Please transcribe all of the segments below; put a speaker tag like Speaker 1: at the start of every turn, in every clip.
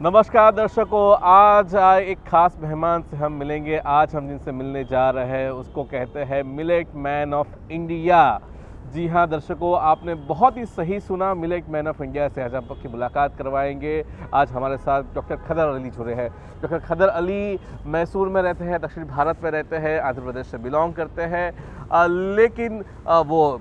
Speaker 1: नमस्कार दर्शकों, आज एक खास मेहमान से हम मिलेंगे। आज हम जिनसे मिलने जा रहे हैं उसको कहते हैं मिलेट मैन ऑफ इंडिया। जी हाँ दर्शकों, आपने बहुत ही सही सुना, मिलेट मैन ऑफ इंडिया से आज आपकी मुलाकात करवाएंगे। आज हमारे साथ डॉक्टर खदर अली जुड़े हैं। डॉक्टर खदर अली मैसूर में रहते हैं, दक्षिण भारत में रहते हैं, आंध्र प्रदेश से बिलोंग करते हैं, लेकिन वो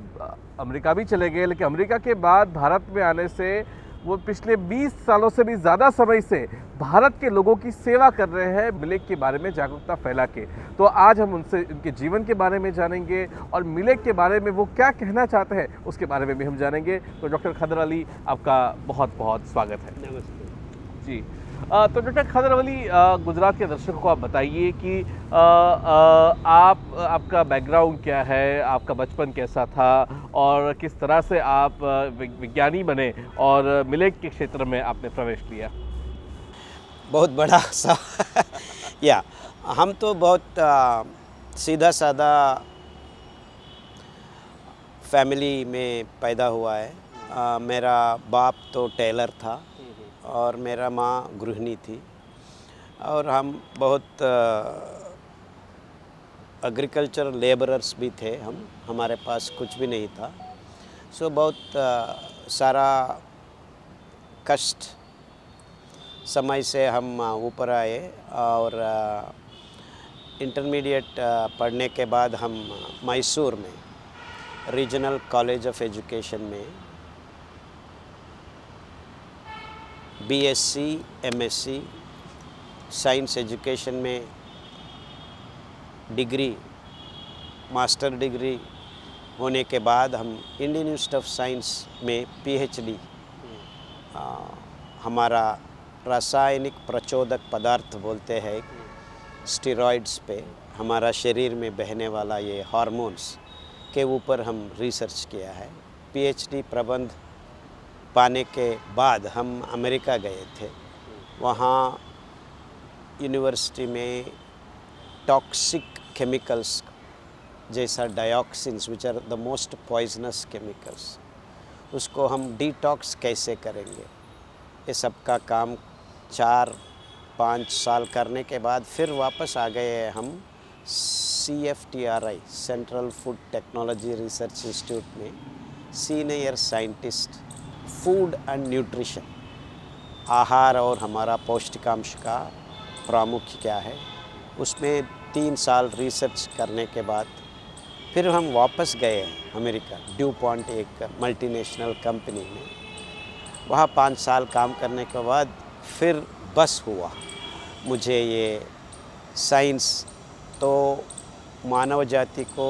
Speaker 1: अमेरिका भी चले गए। लेकिन अमेरिका के बाद भारत में आने से वो पिछले 20 सालों से भी ज़्यादा समय से भारत के लोगों की सेवा कर रहे हैं, मिलेट के बारे में जागरूकता फैला के। तो आज हम उनसे उनके जीवन के बारे में जानेंगे और मिलेट के बारे में वो क्या कहना चाहते हैं उसके बारे में भी हम जानेंगे। तो डॉक्टर खदर अली, आपका बहुत बहुत स्वागत है।
Speaker 2: नमस्ते
Speaker 1: जी। तो डॉक्टर खदर अली, गुजरात के दर्शकों को आप बताइए कि आपका बैकग्राउंड क्या है, आपका बचपन कैसा था और किस तरह से आप विज्ञानी बने और मिलेट के क्षेत्र में आपने प्रवेश लिया।
Speaker 2: बहुत बड़ा सा या हम तो बहुत सीधा साधा फैमिली में पैदा हुआ है। मेरा बाप तो टेलर था और मेरा माँ गृहिणी थी और हम बहुत एग्रीकल्चर लेबरर्स भी थे। हमारे पास कुछ भी नहीं था। सो बहुत सारा कष्ट समय से हम ऊपर आए और इंटरमीडिएट पढ़ने के बाद हम मैसूर में रीजनल कॉलेज ऑफ एजुकेशन में बीएससी, एमएससी साइंस एजुकेशन में डिग्री, मास्टर डिग्री होने के बाद हम इंडियन इंस्टीट्यूट ऑफ साइंस में पीएचडी, हमारा रासायनिक प्रचोदक पदार्थ बोलते हैं स्टेरॉइड्स पे, हमारा शरीर में बहने वाला ये हार्मोन्स के ऊपर हम रिसर्च किया है। पीएचडी प्रबंध पाने के बाद हम अमेरिका गए थे। वहाँ यूनिवर्सिटी में टॉक्सिक केमिकल्स जैसा dioxins which are the most poisonous chemicals, उसको हम डिटॉक्स कैसे करेंगे, ये सब का काम 4-5 साल करने के बाद फिर वापस आ गए हम CFTRI central food technology research institute में senior scientist food and nutrition, आहार और हमारा पौष्टिकांश का प्रामुख्य क्या है, उसमें 3 साल रिसर्च करने के बाद फिर हम वापस गए अमेरिका, ड्यू पॉइंट एक मल्टीनेशनल कंपनी में। वहाँ 5 साल काम करने के बाद फिर बस हुआ मुझे ये साइंस तो मानव जाति को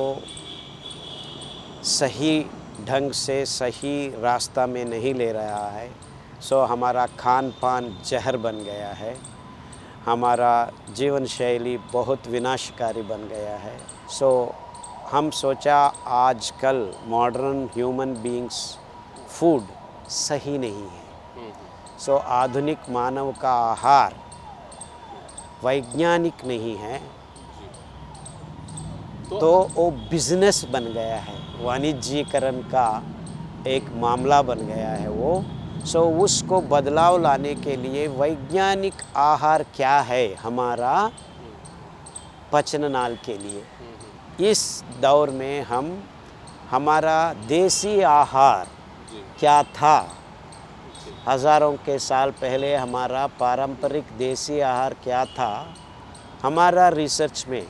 Speaker 2: सही ढंग से सही रास्ता में नहीं ले रहा है। सो हमारा खान पान जहर बन गया है, हमारा जीवन शैली बहुत विनाशकारी बन गया है। सो हम सोचा आजकल मॉडर्न ह्यूमन बीइंग्स फूड सही नहीं है। सो आधुनिक मानव का आहार वैज्ञानिक नहीं है, तो वो बिजनेस बन गया है, वाणिज्यीकरण का एक मामला बन गया है वो। सो उसको बदलाव लाने के लिए वैज्ञानिक आहार क्या है हमारा पचन नाल के लिए, इस दौर में हम हमारा देसी आहार क्या था, हज़ारों के साल पहले हमारा पारंपरिक देसी आहार क्या था, हमारा रिसर्च में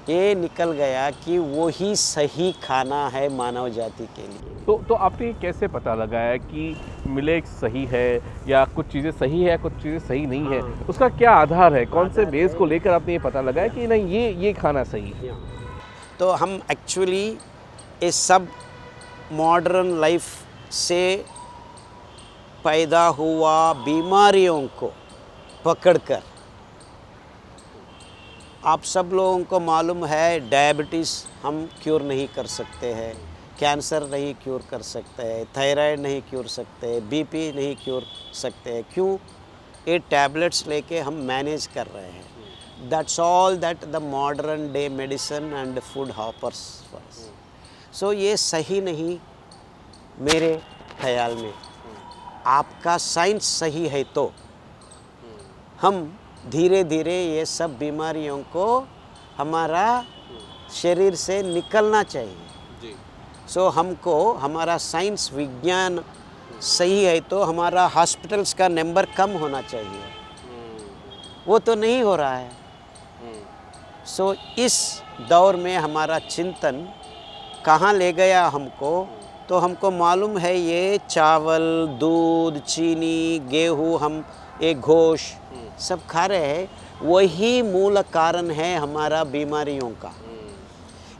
Speaker 2: ये निकल गया कि वही सही खाना है मानव जाति के लिए।
Speaker 1: तो आपने कैसे पता लगाया कि मिलेट सही है या कुछ चीज़ें सही है कुछ चीज़ें सही नहीं है? उसका क्या आधार है? कौन से बेस को लेकर आपने ये पता लगाया कि नहीं ये खाना सही है?
Speaker 2: तो हम एक्चुअली ये सब मॉडर्न लाइफ से पैदा हुआ बीमारियों को पकड़कर, आप सब लोगों को मालूम है डायबिटीज़ हम क्योर नहीं कर सकते हैं, कैंसर नहीं क्योर कर सकते हैं, थायराइड नहीं क्योर सकते हैं, बीपी नहीं क्योर सकते हैं। क्यों? ये टैबलेट्स लेके हम मैनेज कर रहे हैं। That's all that the modern day medicine and food offers for us. So ये सही नहीं मेरे ख्याल में। आपका साइंस सही है तो हम धीरे धीरे ये सब बीमारियों को हमारा शरीर से निकलना चाहिए।
Speaker 1: जी।
Speaker 2: सो हमको हमारा साइंस विज्ञान सही है तो हमारा हॉस्पिटल्स का नंबर कम होना चाहिए, वो तो नहीं हो रहा है। सो इस दौर में हमारा चिंतन कहाँ ले गया हमको, तो हमको मालूम है ये चावल, दूध, चीनी, गेहूँ, हम एक घोष सब खा रहे हैं, वही मूल कारण है हमारा बीमारियों का।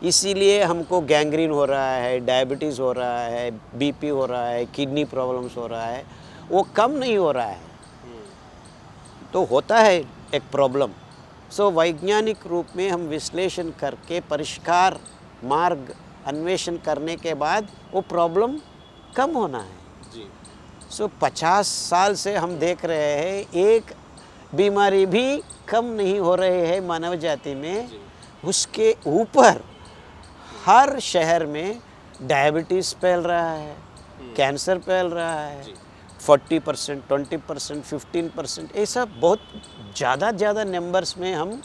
Speaker 2: इसीलिए हमको गैंग्रीन हो रहा है, डायबिटीज़ हो रहा है, बीपी हो रहा है, किडनी प्रॉब्लम्स हो रहा है, वो कम नहीं हो रहा है। तो होता है एक प्रॉब्लम। सो वैज्ञानिक रूप में हम विश्लेषण करके परिष्कार मार्ग अन्वेषण करने के बाद वो प्रॉब्लम कम होना है।
Speaker 1: जी।
Speaker 2: सो 50 साल से हम देख रहे हैं एक बीमारी भी कम नहीं हो रहे हैं मानव जाति में। उसके ऊपर हर शहर में डायबिटीज़ फैल रहा है, कैंसर फैल रहा है, 40%, 20%, 15%, ऐसा बहुत ज़्यादा नंबर्स में हम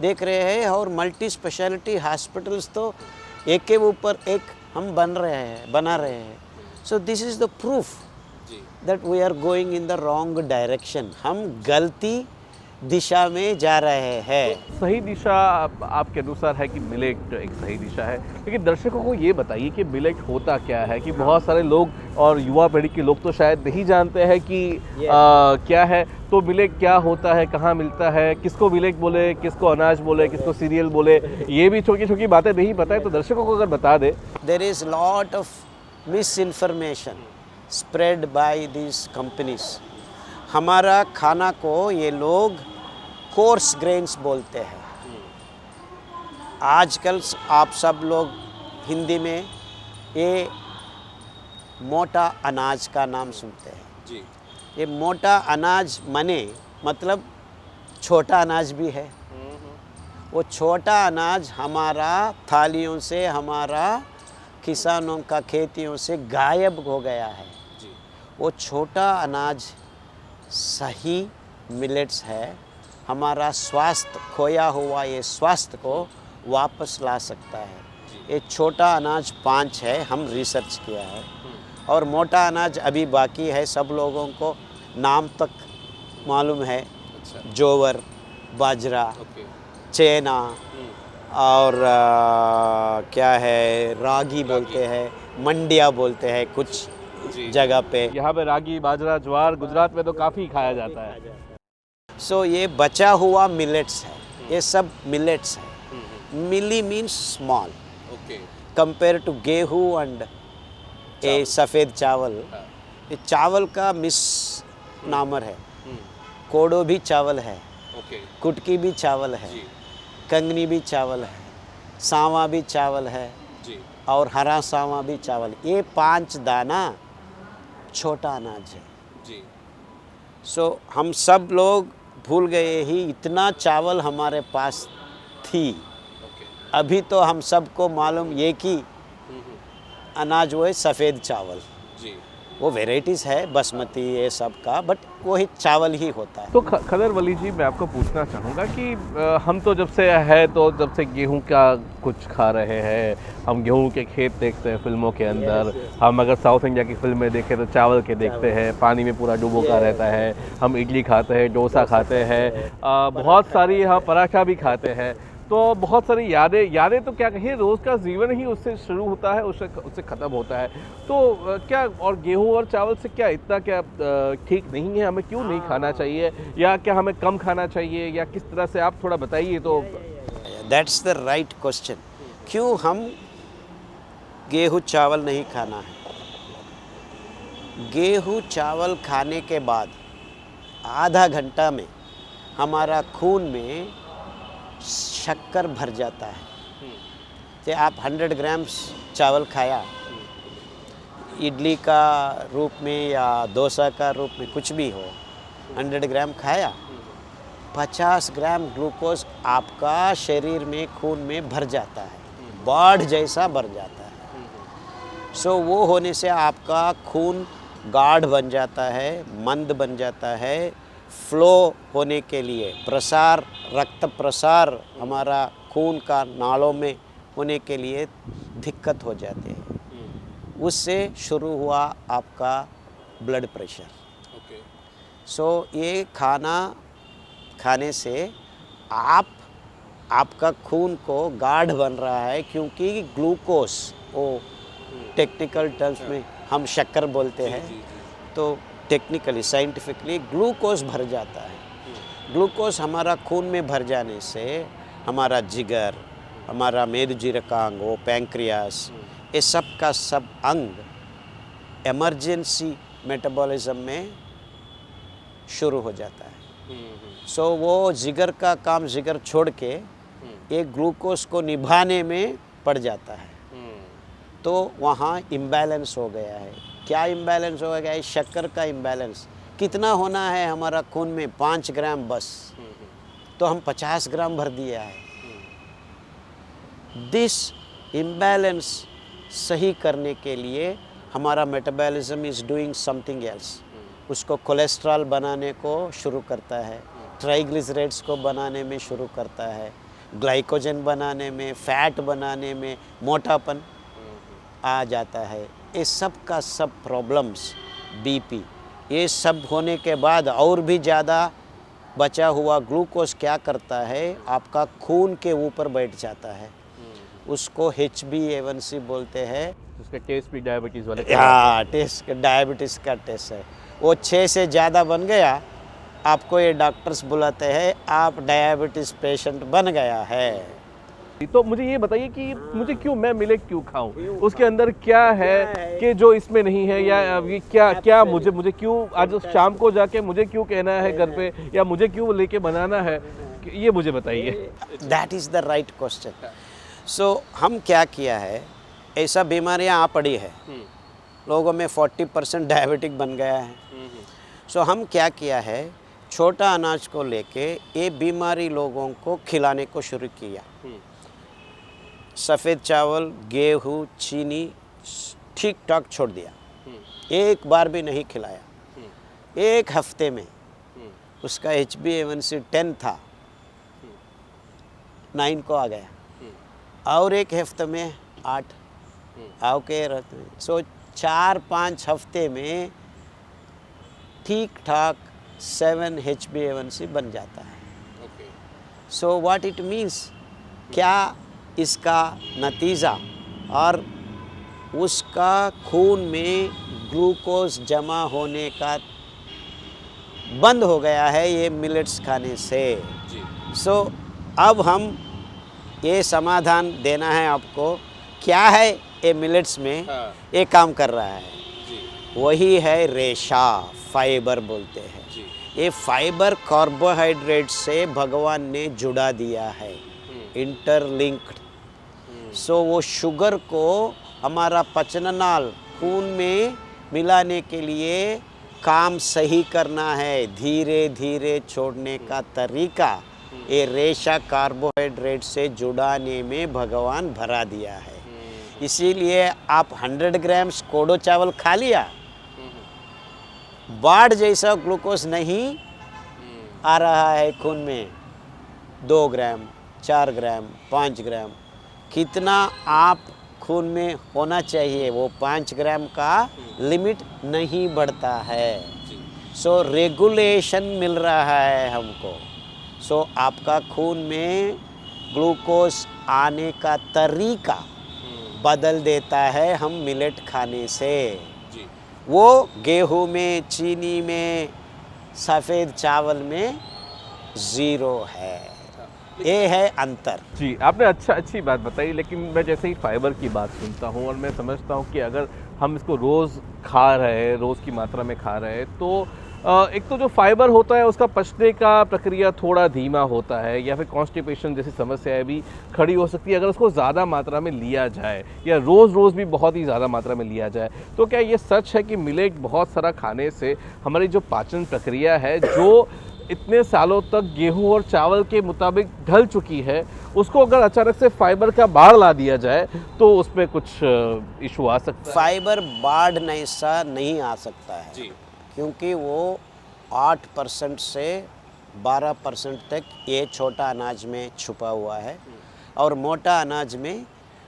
Speaker 2: देख रहे हैं। और मल्टी स्पेशलिटी हॉस्पिटल्स तो एक के ऊपर एक हम बना रहे हैं। So this is the proof that we are going in the wrong direction. हम गलती दिशा में जा रहे हैं।
Speaker 1: सही दिशा आपके अनुसार है कि मिलेट एक सही दिशा है, लेकिन दर्शकों को ये बताइए कि मिलेट होता क्या है, कि बहुत सारे लोग और युवा पीढ़ी के लोग तो शायद नहीं जानते हैं कि क्या है। तो मिलेट क्या होता है, कहाँ मिलता है, किसको मिलेट बोले, किसको अनाज बोले, किसको सीरियल बोले, ये भी छोटी छोटी बातें नहीं पता है, तो दर्शकों को अगर बता दे।
Speaker 2: There is lot of misinformation spread by this companies. हमारा खाना को ये लोग कोर्स ग्रेन्स बोलते हैं। आजकल आप सब लोग हिंदी में ये मोटा अनाज का नाम सुनते हैं।
Speaker 1: जी।
Speaker 2: ये मोटा अनाज मतलब छोटा अनाज भी है। वो छोटा अनाज हमारा थालियों से, हमारा किसानों का खेतियों से गायब हो गया है।
Speaker 1: जी।
Speaker 2: वो छोटा अनाज सही मिलेट्स है, हमारा स्वास्थ्य खोया हुआ ये स्वास्थ्य को वापस ला सकता है। ये छोटा अनाज 5 है, हम रिसर्च किया है, और मोटा अनाज अभी बाकी है। सब लोगों को नाम तक मालूम है।
Speaker 1: अच्छा।
Speaker 2: जोवर, बाजरा,
Speaker 1: ओके।
Speaker 2: चेना, और क्या है, रागी बोलते हैं, मंडिया बोलते हैं कुछ जगह पे।
Speaker 1: यहाँ पे रागी, बाजरा, ज्वार गुजरात में तो काफ़ी खाया जाता है।
Speaker 2: सो ये बचा हुआ मिलेट्स है, ये सब मिलेट्स है। Milli means small,
Speaker 1: okay,
Speaker 2: compare to गेहूँ एंड ये सफ़ेद चावल। ये चावल का मिस नामर है। कोडो भी चावल है,
Speaker 1: ओके,
Speaker 2: कुटकी भी चावल है, कंगनी भी चावल है, सांवा भी चावल है,
Speaker 1: जी,
Speaker 2: और हरा सांवा भी चावल। ये 5 दाना छोटा अनाज है।
Speaker 1: जी।
Speaker 2: सो हम सब लोग भूल गए ही इतना चावल हमारे पास थी।
Speaker 1: ओके।
Speaker 2: अभी तो हम सबको मालूम ये कि अनाज वो है सफ़ेद चावल।
Speaker 1: जी।
Speaker 2: वो वेराइटीज़ है बासमती ये सब का, बट वही चावल ही होता है।
Speaker 1: तो खदर वली जी, मैं आपको पूछना चाहूँगा कि हम तो जब से गेहूं का कुछ खा रहे हैं, हम गेहूं के खेत देखते हैं फिल्मों के अंदर। हम अगर साउथ इंडिया की फिल्में देखें तो चावल के देखते हैं, पानी में पूरा डूबो का रहता है। हम इडली खाते हैं, डोसा खाते हैं, बहुत सारी हम पराठा भी खाते हैं। तो बहुत सारी यादें तो क्या कहिए, रोज़ का जीवन ही उससे शुरू होता है, उससे ख़त्म होता है। तो क्या, और गेहूं और चावल से क्या इतना क्या ठीक नहीं है? हमें क्यों नहीं खाना चाहिए, या क्या हमें कम खाना चाहिए, या किस तरह से आप थोड़ा बताइए तो।
Speaker 2: That's the right question. क्यों हम गेहूँ चावल नहीं खाना है? गेहूँ चावल खाने के बाद आधा घंटा में हमारा खून में शक्कर भर जाता है। तो आप 100 ग्राम्स चावल खाया, इडली का रूप में या डोसा का रूप में कुछ भी हो, 100 ग्राम खाया, 50 ग्राम ग्लूकोज आपका शरीर में खून में भर जाता है, बाढ़ जैसा भर जाता है। सो वो होने से आपका खून गाढ़ बन जाता है, मंद बन जाता है, फ्लो होने के लिए, प्रसार, रक्त प्रसार हमारा खून का नाड़ों में होने के लिए दिक्कत हो जाते हैं। उससे शुरू हुआ आपका ब्लड प्रेशर। सो ये खाना खाने से आपका खून को गाढ़ बन रहा है, क्योंकि ग्लूकोज, वो टेक्निकल टर्म्स में हम शक्कर बोलते हैं, तो टेक्निकली साइंटिफिकली ग्लूकोज भर जाता है। ग्लूकोज हमारा खून में भर जाने से हमारा जिगर, हमारा मेरुजीरकांग, वो पैंक्रियास, ये सब का सब अंग इमरजेंसी मेटाबॉलिज्म में शुरू हो जाता है। सो वो जिगर का काम जिगर छोड़ के एक ग्लूकोज को निभाने में पड़ जाता है, तो वहाँ इम्बैलेंस हो गया है। क्या इम्बैलेंस हो गया है? शक्कर का इम्बैलेंस। कितना होना है हमारा खून में? 5 ग्राम बस, तो हम 50 ग्राम भर दिया है। दिस इम्बैलेंस सही करने के लिए हमारा metabolism is doing something else. उसको कोलेस्ट्रॉल बनाने को शुरू करता है, ट्राइग्लिसराइड्स को बनाने में शुरू करता है, ग्लाइकोजन बनाने में, फैट बनाने में, मोटापन आ जाता है। ये सब का सब प्रॉब्लम्स, बीपी, ये सब होने के बाद और भी ज़्यादा बचा हुआ ग्लूकोज क्या करता है, आपका खून के ऊपर बैठ जाता है। उसको HbA1c बोलते हैं।
Speaker 1: उसका टेस्ट भी डायबिटीज़ वाले,
Speaker 2: हाँ, टेस्ट डायबिटीज़ का टेस्ट है। वो 6 से ज़्यादा बन गया, आपको ये डॉक्टर्स बुलाते हैं आप डायबिटीज़ पेशेंट बन गया है।
Speaker 1: तो मुझे ये बताइए कि मुझे क्यों, मैं मिलेट क्यों खाऊं? उसके अंदर क्या है कि जो इसमें नहीं है, या ये क्या मुझे क्यों आज शाम को जाके मुझे क्यों कहना है घर पे, या मुझे क्यों लेके बनाना है, ये मुझे बताइए।
Speaker 2: That is the right question. So हम क्या किया है, ऐसा बीमारियां आ पड़ी है, लोगों में 40% डायबिटिक बन गया है। सो हम क्या किया है, छोटा अनाज को लेके ये बीमारी लोगों को खिलाने को शुरू किया। सफ़ेद चावल, गेहूँ, चीनी ठीक ठाक छोड़ दिया, एक बार भी नहीं खिलाया। एक हफ्ते में उसका HbA1c 10 था, 9 को आ गया, और एक हफ्ते में 8 आओ के रहते हैं। सो 4-5 हफ्ते में ठीक ठाक 7 HbA1c बन जाता है। सो व्हाट इट मीन्स, क्या इसका नतीजा, और उसका खून में ग्लूकोज जमा होने का बंद हो गया है ये मिलेट्स खाने से। सो अब हम ये समाधान देना है आपको, क्या है ये मिलेट्स में ये काम कर रहा है, वही है रेशा, फाइबर बोलते हैं। ये फाइबर कार्बोहाइड्रेट से भगवान ने जुड़ा दिया है, इंटरलिंक्ड। सो वो शुगर को हमारा पचननाल खून में मिलाने के लिए काम सही करना है, धीरे धीरे छोड़ने का तरीका ये रेशा कार्बोहाइड्रेट से जुड़ाने में भगवान भरा दिया है। इसीलिए आप 100 ग्राम्स कोडो चावल खा लिया, बाढ़ जैसा ग्लूकोज नहीं आ रहा है खून में। 2 ग्राम, 4 ग्राम, 5 ग्राम, कितना आप खून में होना चाहिए, वो 5 ग्राम का लिमिट नहीं बढ़ता है। सो रेगुलेशन मिल रहा है हमको। सो आपका खून में ग्लूकोज आने का तरीका बदल देता है हम मिलेट खाने से। वो गेहूं में, चीनी में, सफ़ेद चावल में ज़ीरो है। ये है अंतर।
Speaker 1: जी, आपने अच्छी बात बताई, लेकिन मैं जैसे ही फाइबर की बात सुनता हूँ और मैं समझता हूँ कि अगर हम इसको रोज़ खा रहे हैं, रोज़ की मात्रा में खा रहे हैं, तो एक तो जो फाइबर होता है उसका पचने का प्रक्रिया थोड़ा धीमा होता है, या फिर कॉन्स्टिपेशन जैसी समस्याएं भी खड़ी हो सकती है अगर उसको ज़्यादा मात्रा में लिया जाए, या रोज़ भी बहुत ही ज़्यादा मात्रा में लिया जाए। तो क्या ये सच है कि मिलेट बहुत सारा खाने से हमारी जो पाचन प्रक्रिया है, जो इतने सालों तक गेहूं और चावल के मुताबिक ढल चुकी है, उसको अगर अचानक से फाइबर का बाढ़ ला दिया जाए तो उसमें कुछ इशू आ सकता है?
Speaker 2: फाइबर बाढ़ ऐसा नहीं आ सकता है जी, क्योंकि वो 8% से 12% तक ये छोटा अनाज में छुपा हुआ है, और मोटा अनाज में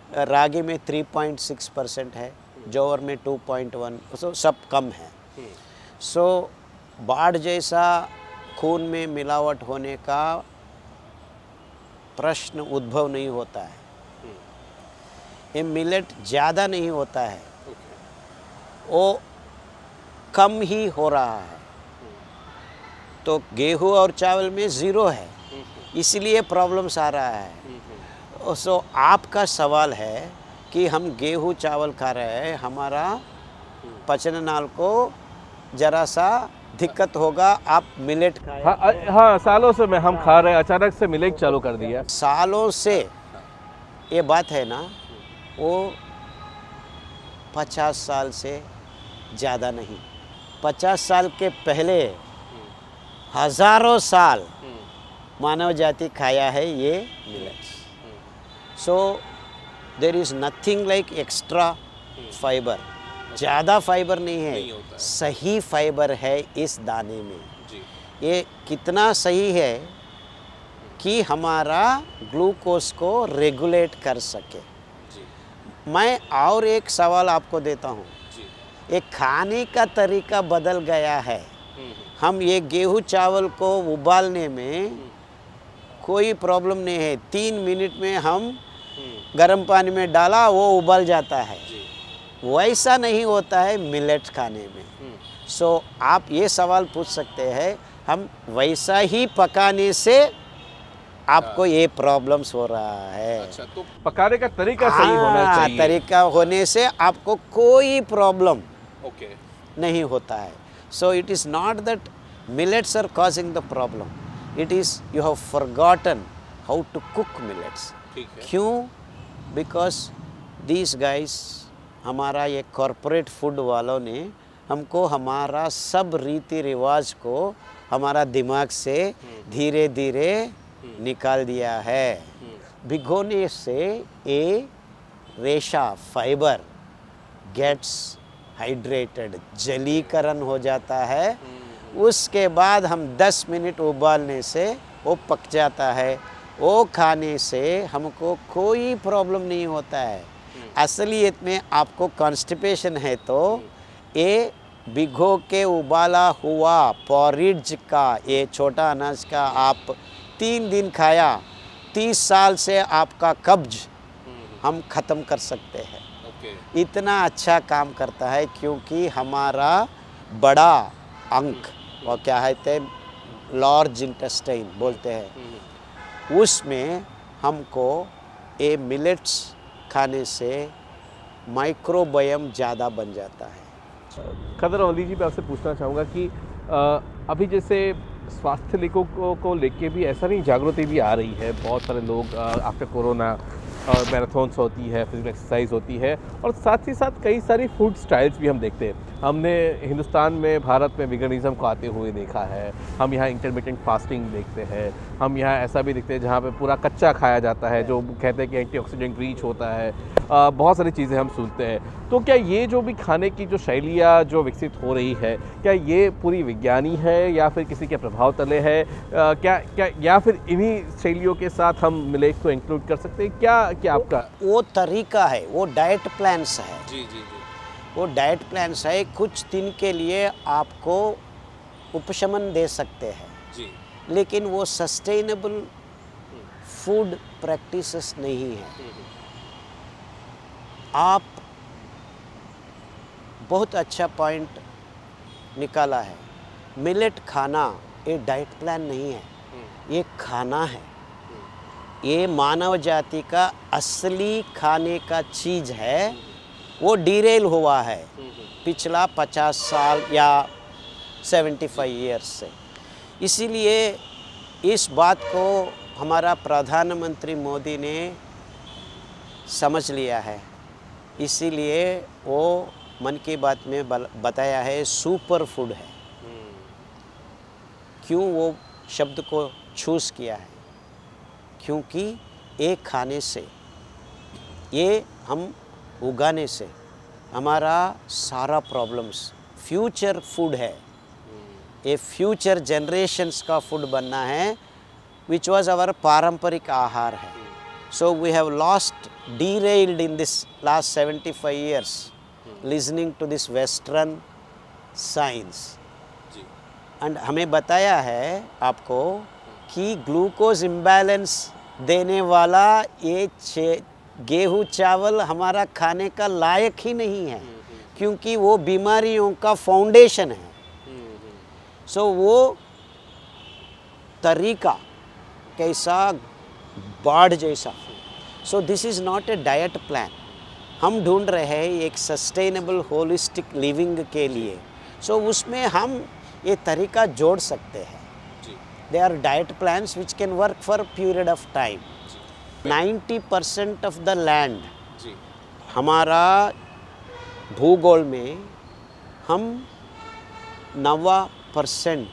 Speaker 2: रागी में 3.6% है, जौवर में 2.1, सो सब कम है। सो बाढ़ जैसा खून में मिलावट होने का प्रश्न उद्भव नहीं होता है। ये मिलेट ज़्यादा नहीं होता है, वो कम ही हो रहा है। तो गेहूं और चावल में ज़ीरो है, इसलिए प्रॉब्लम्स आ रहा है। सो आपका सवाल है कि हम गेहूं चावल खा रहे हैं, हमारा पचन नाल को ज़रा सा दिक्कत होगा, आप मिलेट खाएं।
Speaker 1: हाँ, सालों से मैं हम खा रहे हैं, अचानक से मिलेट चालू कर दिया।
Speaker 2: सालों से ये बात है ना, वो 50 साल से ज़्यादा नहीं, 50 साल के पहले हज़ारों साल मानव जाति खाया है ये millets. So there is nothing like extra fibre, ज़्यादा फाइबर नहीं है, सही फाइबर है इस दाने में। ये कितना सही है कि हमारा ग्लूकोज को रेगुलेट कर सके। मैं और एक सवाल आपको देता हूँ, ये खाने का तरीका बदल गया है। हम ये गेहूं चावल को उबालने में कोई प्रॉब्लम नहीं है, 3 मिनट में हम गर्म पानी में डाला वो उबल जाता है। वैसा नहीं होता है मिलेट खाने में। सो आप ये सवाल पूछ सकते हैं, हम वैसा ही पकाने से आपको ये प्रॉब्लम्स हो रहा है।
Speaker 1: अच्छा, तो पकाने का तरीका सही होना चाहिए।
Speaker 2: तरीका होने से आपको कोई प्रॉब्लम नहीं होता है। So it is not that millets are causing the problem, it is you have forgotten how to cook millets। क्यों? Because these guys, हमारा ये कॉरपोरेट फूड वालों ने हमको हमारा सब रीति रिवाज को हमारा दिमाग से धीरे धीरे निकाल दिया है। भिगोने से ये रेशा फाइबर गेट्स हाइड्रेटेड, जलीकरण हो जाता है। उसके बाद हम 10 मिनट उबालने से वो पक जाता है। वो खाने से हमको कोई प्रॉब्लम नहीं होता है। असलियत में आपको कॉन्स्टिपेशन है तो ये भिगो के उबाला हुआ पॉरिज का, ये छोटा अनाज का आप 3 दिन खाया, 30 साल से आपका कब्ज हम ख़त्म कर सकते हैं। इतना अच्छा काम करता है, क्योंकि हमारा बड़ा अंक, और क्या है, लार्ज इंटेस्टाइन बोलते हैं, उसमें हमको ये मिलेट्स खाने से माइक्रोबायम ज़्यादा बन जाता है।
Speaker 1: खदर अली जी, मैं आपसे पूछना चाहूँगा कि अभी जैसे स्वास्थ्य लेखों को लेके भी ऐसा नहीं, जागृति भी आ रही है। बहुत सारे लोग आफ्टर कोरोना मैराथन्स होती है, फिजिकल एक्सरसाइज होती है, और साथ ही साथ कई सारी फूड स्टाइल्स भी हम देखते हैं। हमने हिंदुस्तान में, भारत में वीगनिज़म को आते हुए देखा है। हम यहाँ इंटरमिटेंट फास्टिंग देखते हैं। हम यहाँ ऐसा भी देखते हैं जहाँ पे पूरा कच्चा खाया जाता है, जो कहते हैं कि एंटीऑक्सीडेंट रिच होता है। बहुत सारी चीज़ें हम सुनते हैं। तो क्या ये जो भी खाने की जो शैलियाँ जो विकसित हो रही है, क्या ये पूरी विज्ञानी है या फिर किसी के प्रभाव तले है? क्या या फिर इन्हीं शैलियों के साथ हम मिलेट को इंक्लूड कर सकते हैं? क्या आपका
Speaker 2: वो तरीका है, वो डाइट प्लान्स है।
Speaker 1: जी,
Speaker 2: वो डाइट प्लान्स है, कुछ दिन के लिए आपको उपशमन दे सकते हैं
Speaker 1: जी,
Speaker 2: लेकिन वो सस्टेनेबल फूड प्रैक्टिसेस नहीं है। आप बहुत अच्छा पॉइंट निकाला है। मिलेट खाना ये डाइट प्लान नहीं है, ये खाना है। ये मानव जाति का असली खाने का चीज़ है। वो डिरेल हुआ है पिछला 50 साल या 75 ईयर्स से। इसीलिए इस बात को हमारा प्रधानमंत्री मोदी ने समझ लिया है। इसीलिए वो मन की बात में बताया है सुपर फूड है। क्यों वो शब्द को चूज़ किया है? क्योंकि ये खाने से, ये हम उगाने से हमारा सारा प्रॉब्लम्स, फ्यूचर फूड है। ये फ्यूचर जनरेशन्स का फूड बनना है, विच वॉज आवर पारंपरिक आहार है. So we have lost derailed in this last 75 years listening to this western science. and हमें बताया है आपको कि ग्लूकोज इम्बैलेंस देने वाला ये गेहूँ चावल हमारा खाने का लायक ही नहीं है, क्योंकि वो बीमारियों का फाउंडेशन है. सो वो तरीका कैसा बाढ़ जैसा. सो this is not a diet plan. हम ढूंढ रहे हैं एक सस्टेनेबल होलिस्टिक लिविंग के लिए. सो उसमें हम ये तरीका जोड़ सकते हैं. They are diet plans which can work for period of time. 90% of the land हमारा भूगोल में हम 90%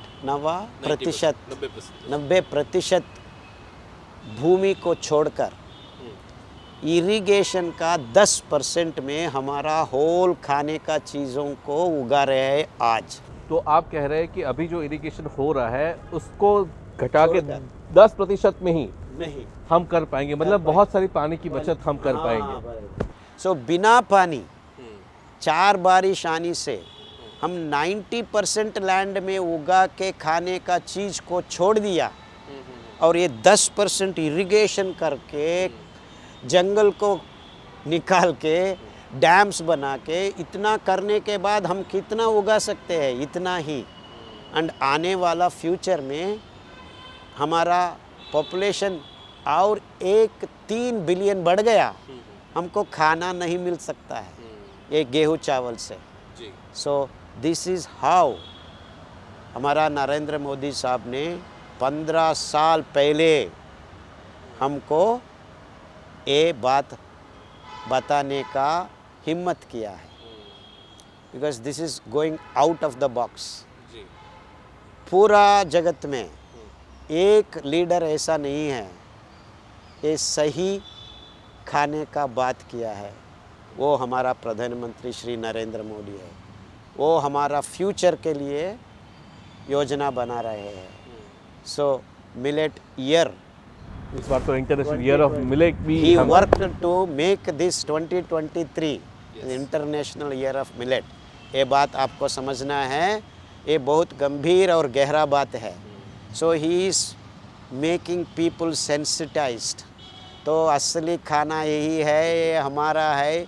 Speaker 2: भूमि को छोड़कर इरिगेशन का 10% में हमारा होल खाने का चीज़ों को उगा रहे हैं आज.
Speaker 1: तो आप कह रहे हैं कि अभी जो इरिगेशन हो रहा है उसको घटा के 10% में ही
Speaker 2: नहीं
Speaker 1: हम कर पाएंगे, मतलब बहुत सारी पानी की बचत हम कर पाएंगे.
Speaker 2: सो बिना पानी 4 बारिश आने से हम 90% लैंड में उगा के खाने का चीज़ को छोड़ दिया, और ये 10% इरिगेशन करके जंगल को निकाल के डैम्स बना के इतना करने के बाद हम कितना उगा सकते हैं? इतना ही. एंड आने वाला फ्यूचर में हमारा पॉपुलेशन और 3 बिलियन बढ़ गया, हमको खाना नहीं मिल सकता है ये गेहूँ चावल से. सो दिस इज़ हाउ हमारा नरेंद्र मोदी साहब ने 15 साल पहले हमको ये बात बताने का हिम्मत किया है. Because this is going out of the box. पूरा जगत में एक लीडर ऐसा नहीं है ये सही खाने का बात किया है, वो हमारा प्रधानमंत्री श्री नरेंद्र मोदी है. वो हमारा फ्यूचर के लिए योजना बना रहे हैं. सो मिलेट ईयर,
Speaker 1: इस बार तो इंटरनेशनल ईयर ऑफ मिलेट भी
Speaker 2: he worked to make this 2023 international year of millet. ये बात आपको समझना है, ये बहुत गंभीर और गहरा बात है. So he is making people sensitized. तो असली खाना यही है, ये हमारा है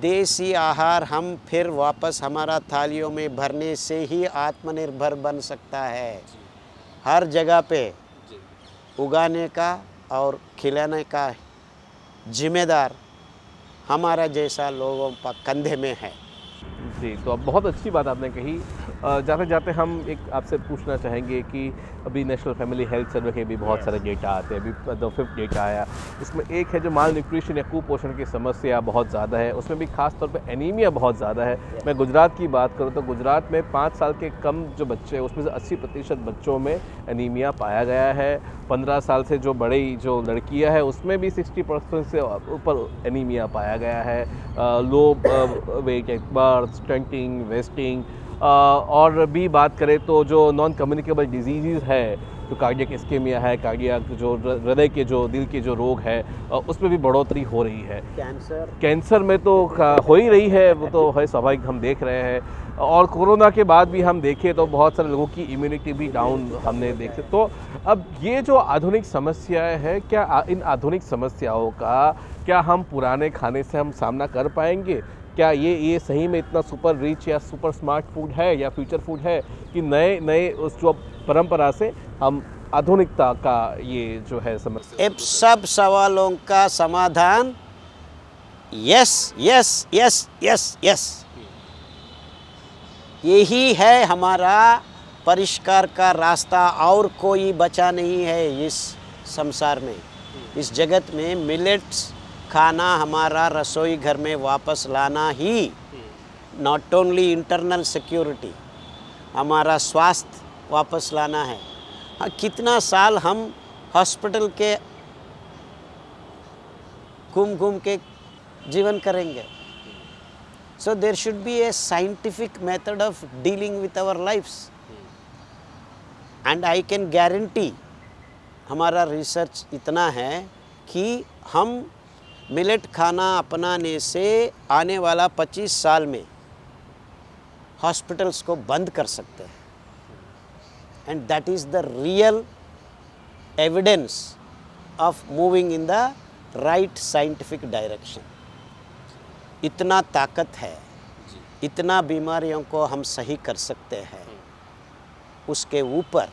Speaker 2: देसी आहार. हम फिर वापस हमारा थालियों में भरने से ही आत्मनिर्भर बन सकता है. हर जगह पे उगाने का और खिलाने का जिम्मेदार हमारा जैसा लोगों का कंधे में है.
Speaker 1: जी, तो अब बहुत अच्छी बात आपने कही. जाते जाते हम एक आपसे पूछना चाहेंगे कि अभी नेशनल फैमिली हेल्थ सर्वे के भी बहुत सारे डेटा आते हैं. अभी द 5th डेटा आया, इसमें एक है जो माल न्यूट्रिशन या कुपोषण की समस्या बहुत ज़्यादा है. उसमें भी खास तौर पे एनीमिया बहुत ज़्यादा है. मैं गुजरात की बात करूँ तो गुजरात में 5 साल के कम जो बच्चे हैं उसमें से 80% बच्चों में एनीमिया पाया गया है. 15 साल से जो बड़ी जो लड़कियाँ हैं उसमें भी 60% से ऊपर एनीमिया पाया गया है. Low weight at birth, stunting, wasting, और भी बात करें तो जो नॉन कम्युनिकेबल डिजीज़ है, जो कार्डियक इस्केमिया है, कार्डियक जो हृदय के जो दिल के जो रोग है, उसमें भी बढ़ोतरी हो रही है. कैंसर में तो हो ही रही है, वो तो है स्वाभाविक, हम देख रहे हैं. और कोरोना के बाद भी हम देखें तो बहुत सारे लोगों की इम्यूनिटी भी डाउन हमने देखे. तो अब ये जो आधुनिक समस्याएं हैं, क्या इन आधुनिक समस्याओं का क्या हम पुराने खाने से हम सामना कर पाएंगे? क्या ये सही में इतना सुपर रिच या सुपर स्मार्ट फूड है या फ्यूचर फूड है, कि नए उस जो परंपरा से हम आधुनिकता का ये जो है समस्या?
Speaker 2: इन सब सवालों का समाधान yes yes yes yes yes, यही है हमारा परिष्कार का रास्ता. और कोई बचा नहीं है इस संसार में, इस जगत में. मिलेट्स खाना हमारा रसोई घर में वापस लाना ही नॉट ओनली इंटरनल सिक्योरिटी, हमारा स्वास्थ्य वापस लाना है. हाँ, कितना साल हम हॉस्पिटल के घूम के जीवन करेंगे? So there should be a scientific method of dealing with our lifes. And I can guarantee, हमारा रिसर्च इतना है कि हम मिलेट खाना अपनाने से आने वाला 25 साल में हॉस्पिटल्स को बंद कर सकते हैं। And that is the real evidence of moving in the right scientific direction. इतना ताकत है, इतना बीमारियों को हम सही कर सकते हैं। उसके ऊपर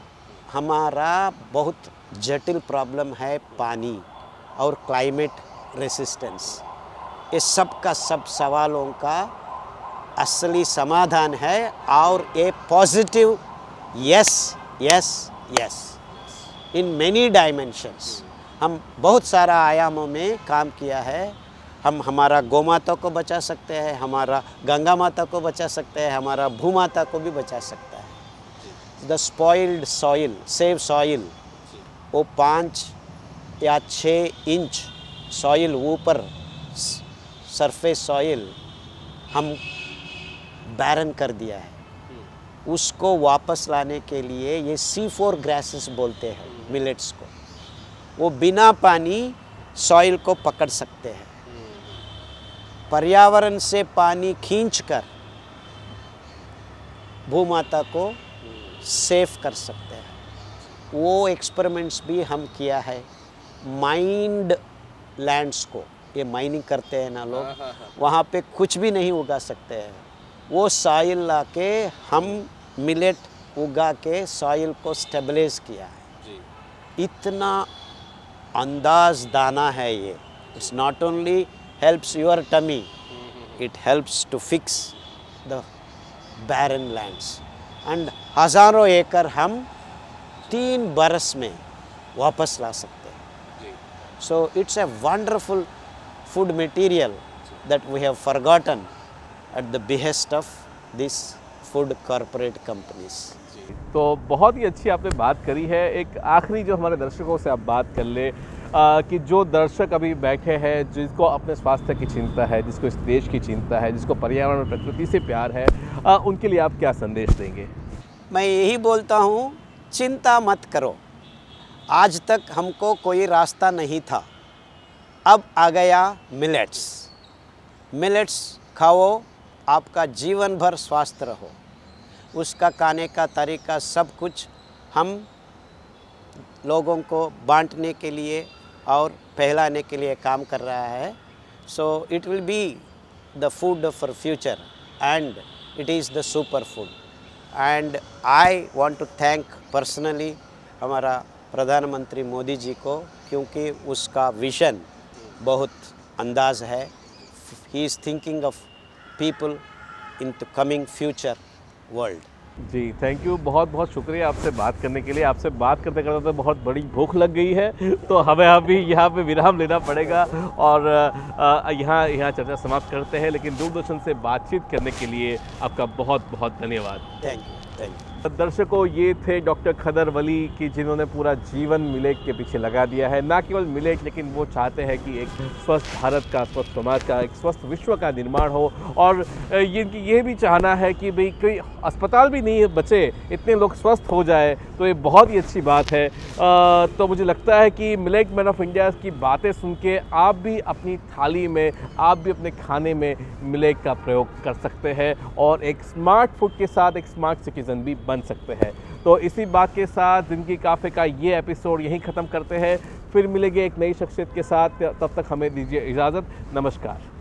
Speaker 2: हमारा बहुत जटिल प्रॉब्लम है पानी और क्लाइमेट रेसिस्टेंस। ये सब का सब सवालों का असली समाधान है और ये positive yes yes yes in many dimensions. हम बहुत सारा आयामों में काम किया है। हम हमारा गौ माता को बचा सकते हैं, हमारा गंगा माता को बचा सकते हैं, हमारा भू माता को भी बचा सकता है। The spoiled soil, save soil, वो 5 या 6 इंच सॉइल ऊपर सरफेस सॉइल हम बैरन कर दिया है। उसको वापस लाने के लिए ये C4 ग्रासेस बोलते हैं मिलेट्स को, वो बिना पानी सॉइल को पकड़ सकते हैं। पर्यावरण से पानी खींचकर भूमाता को सेफ कर सकते हैं। वो एक्सपेरिमेंट्स भी हम किया है। माइंड लैंड्स को, ये माइनिंग करते हैं ना लोग, वहाँ पे कुछ भी नहीं उगा सकते हैं। वो सॉइल ला के हम मिलेट उगा के सॉइल को स्टेबलाइज किया है। इतना अंदाज दाना है ये। It's not only helps your tummy, it helps to fix the barren lands. And हज़ारों एकड़ हम 3 बरस में वापस ला सकते हैं। So it's a wonderful food material that we have forgotten at the behest of these food corporate companies.
Speaker 1: तो बहुत ही अच्छी आपने बात करी है। एक आखिरी जो हमारे दर्शकों से आप बात कर ले कि जो दर्शक अभी बैठे हैं, जिसको अपने स्वास्थ्य की चिंता है, जिसको इस देश की चिंता है, जिसको पर्यावरण और प्रकृति से प्यार है, उनके लिए आप क्या संदेश देंगे?
Speaker 2: मैं यही बोलता हूँ, चिंता मत करो। आज तक हमको कोई रास्ता नहीं था, अब आ गया मिलेट्स। मिलेट्स खाओ, आपका जीवन भर स्वस्थ रहो। उसका खाने का तरीका सब कुछ हम लोगों को बांटने के लिए और फैलाने के लिए काम कर रहा है। So it will be the food for future and it is the super food. And I want to thank personally हमारा प्रधानमंत्री मोदी जी को, क्योंकि उसका विजन बहुत अंदाज है। He is thinking of people in the coming future world.
Speaker 1: जी thank you, बहुत बहुत शुक्रिया आपसे बात करने के लिए। आपसे बात करते करते तो बहुत बड़ी भूख लग गई है, तो हमें अभी यहाँ पे विराम लेना पड़ेगा और यहाँ चर्चा समाप्त करते हैं। लेकिन दूरदर्शन से बातचीत करने के लिए आपका बहुत बहुत धन्यवाद।
Speaker 2: Thank you.
Speaker 1: दर्शकों, ये थे डॉक्टर खदर वली कि जिन्होंने पूरा जीवन मिलेट के पीछे लगा दिया है। ना केवल मिलेट, लेकिन वो चाहते हैं कि एक स्वस्थ भारत का, स्वस्थ समाज का, एक स्वस्थ विश्व का निर्माण हो। और ये भी चाहना है कि भाई कोई अस्पताल भी नहीं बचे, इतने लोग स्वस्थ हो जाए, तो ये बहुत ही अच्छी बात है। तो मुझे लगता है कि मिलेट मैन ऑफ इंडिया की बातें सुन के आप भी अपनी थाली में, आप भी अपने खाने में मिलेट का प्रयोग कर सकते हैं और एक स्मार्ट फूड के साथ एक स्मार्ट सिटीजन भी बन सकते हैं। तो इसी बात के साथ ज़िंदगी काफ़े का ये एपिसोड यहीं ख़त्म करते हैं। फिर मिलेंगे एक नई शख्सियत के साथ, तब तक हमें दीजिए इजाज़त। नमस्कार।